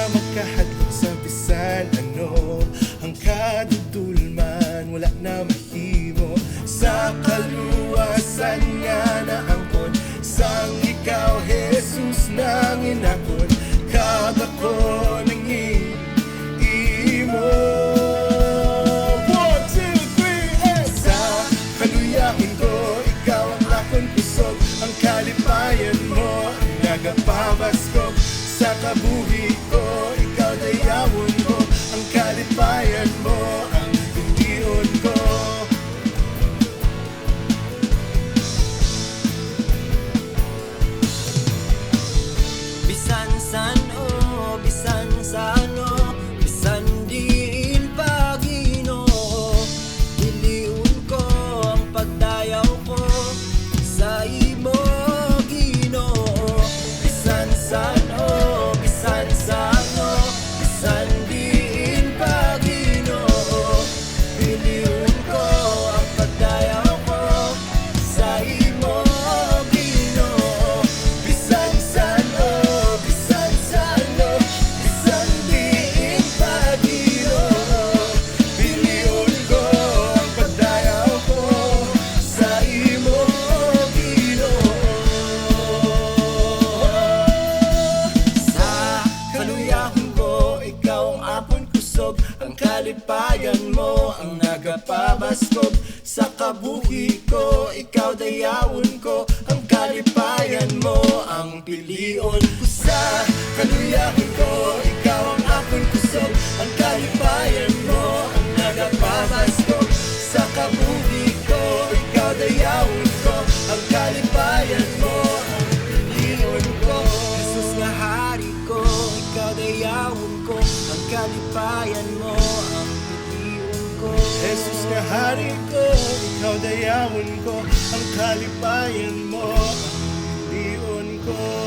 na makahadlok sa bisan ano. Ang kadudulman wala na mahimo. Sa kaluwasan nga na angkon, sang ikaw Jesus nang inakon. Kag ako nang imo. 1, 2, 3, and sa kaluyahin ko, ikaw ang akong kusog. Ang kalipayan mo ang nagapabaskog. Sa kabuhi ko, ikaw dayawon ko. Ang kalipayan mo ang pilion ko. Bisan sano, bisan sano, bisan diin Ginoo, diliun ko ang pagdayaw ko sa imo Ginoo. Bisan sano, bisan sano, bisan diin Ginoo, diliun ko ang pagdayaw ko sa imo Ginoo. Bisan sano, bisan sano, bisan diin Ginoo, diliun ko ang pagdayaw ko sa imo Ginoo. Sa kaluyahan ko, ikaw ang apon kusog. Ang kalipayan mo ang nagapabaskog. Sa kabuhi ko, ikaw dayawon ko. Ang kalipayan mo ang pilion ko. Sa kaluyahan ko, ikaw ang apon kusog. Ang kalipayan mo ang nagapabaskog. Sa kabuhi ko, ikaw dayawon ko. Ang kalipayan mo ang pilion ko. Jesus nga hari ko, ikaw dayawon ko. Ang kalipayan mo ang pilion ko. Jesus nga hari ko, ikaw dayawon ko. Ang kalipayan mo ang pilion ko.